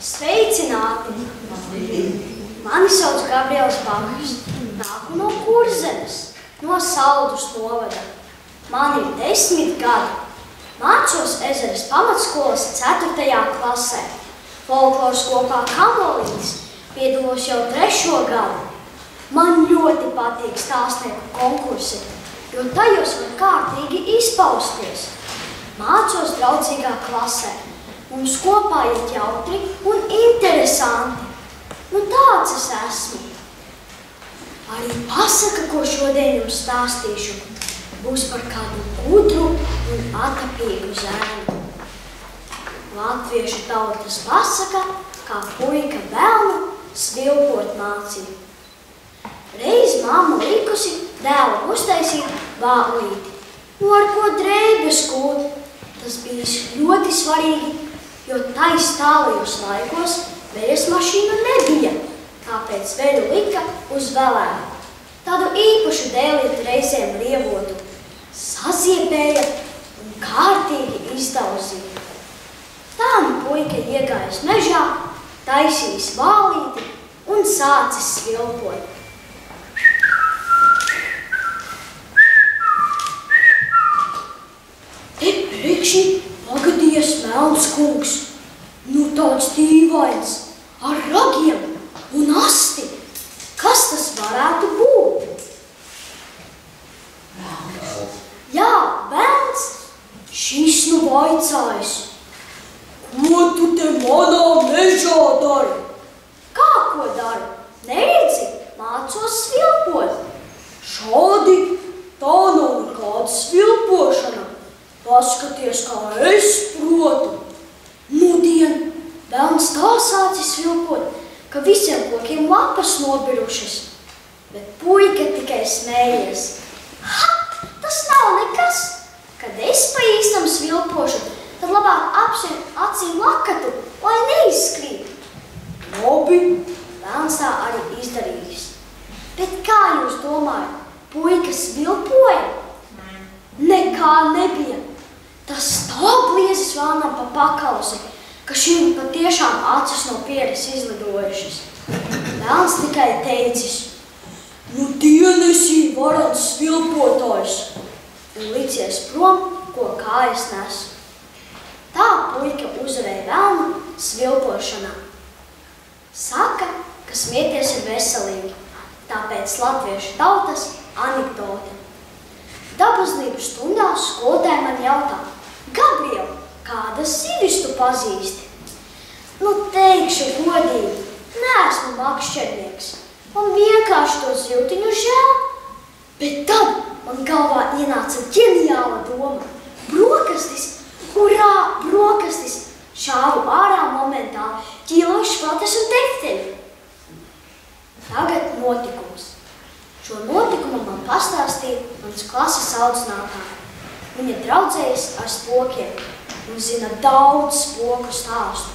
Sveicināti! Mani sauc Gabriels Bakars. Nāku no Kurzemes, no Saldus novada. Man ir 10 gadi. Mācos Ezeres pamatskolas 4. klasē. Folkloras kopā Kamolītis piedalos jau 3. gadu. Man ļoti patīk stāstnieku konkursi, jo tajos var kārtīgi izpausties. Mācos draudzīgā klasē. Mums kopā iet jautri un interesanti. Nu tāds es esmu. Arī pasaka, ko šodien jums stāstīšu, būs par kādu gudru un atapīgu zēnu. Latviešu tautas pasaka, kā puika bērnu svilpot mācīja. Reiz mamma likusi dēlam uztaisīt vālīti, ar ko drēbes kūt. Tas bija ļoti svarīgi, jo tais tālajos laikos veļas mašīnu nebija, tāpēc veļu lika uz velēnu. Tādu īpašu dēlīti reizēm rievotu saziepēja un kārtīgi izdauzīja. Tā nu puika iegājis mežā, taisījis vālīti un sācis svilpot. Te priekšņi pagadījies melns kungs, nu tāds dīvains, ar ragiem un asti. Kas tas varētu būt? Velns. Jā, velns. Šis nu vaicājis. Ko tu te manā mežā dari? Kā ko dari? Neredzi, mācos svilpot. Šādi, tā nav nekāda svilpošana. Paskaties, kā es protu. Nudien, velns tā sācis svilpot, ka visiem kokiem lapas nobirušas. Bet puika tikai smējies. Ha! Tas nav nekas! Kad es pa īstam svilpošu, tad labāk apšiem acīm lakatu, lai neizskrīt. Labi, velns tā arī izdarījis. Bet kā jūs domājat, puika svilpoja? Nekā nebija. Tas tā bliezis vēlnam pa pakalsi, ka šim patiešām acis no pieres izlidojušas. Velns tikai teicis, nu dienesī varants svilpotājs, un licies prom, ko kājas nes. Tā puika uzvarēja velnu svilpošanā. Saka, ka smieties ir veselīgi, tāpēc latviešu tautas anekdote. Dabaznību stundās skolotāji man jautā, Gabriel, kādas zivis tu pazīsti? Nu, teikšu godīgi, neesmu makšķernieks. Man vienkārši to zivtiņu žēl. Bet tad man galvā ienāca ģeniāla doma. Brokastis, hurrā, brokastis! Šāvu ārā momentāli, ķīloju špates un tekteļu. Tagad notikums. Šo notikumu man pastāstīja mans klases audzinātāja. Viņa draudzējas ar spokiem un zina daudz spoku stāstu.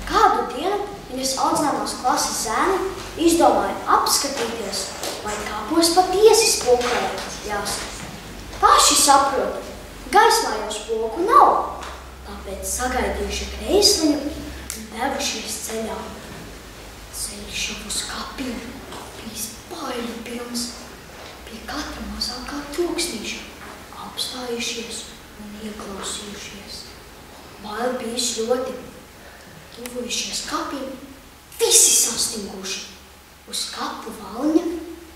Kādu dienu viņas audzināmās klases zēni izdomāja apskatīties, vai kāpos patiesi spokājās. Paši saprot, gaismā jau spoku nav, tāpēc sagaidījuši kreisliņu un devušies ceļā. Ceļš jau uz kapiem bijis baiļu pilns, pie katra mazākā troksnīša, apstājušies un ieklausījušies. Baili bijis ļoti. Tuvojušies kapiem, visi sastinguši. Uz kapu valņa.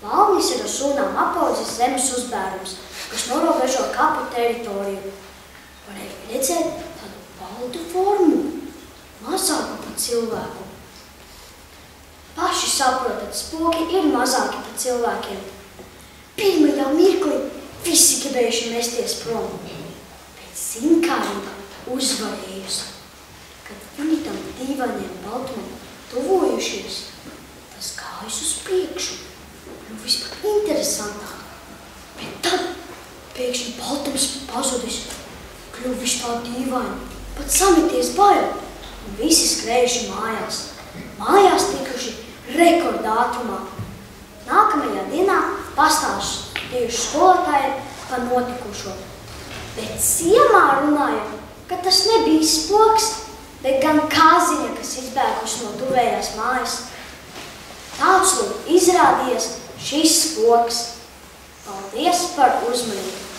Valnis ir ar sūnām apaudzis zemes uzbērums, kas norobežo kapu teritoriju. Varēja redzēt tādu baltu formu, mazāku par cilvēku. Paši saprotat, spoki ir mazāki par cilvēkiem. Pirmajā mirklī visi gribējuši mesties prom. Pēc zinkārība uzvarējusi. Kad viņi tam dīvainiem baltumam tuvojušies, tas gājas uz priekšu, vispār interesantāk. Bet tad pēkšņi baltums pazudis, kļuvis tā dīvaini, pat sameties bail, un visi skrējuši mājās. Mājās tikuši rekordātrumā. Nākamajā dienā pastāstījuši skolotāji par notikušo. Bet ciemā runājot, ka tas nebija spoks, bet gan kāziņa, kas izbēga tuvējās mājas. Tāds lūk izrādījies šis spoks. Paldies par uzmanību!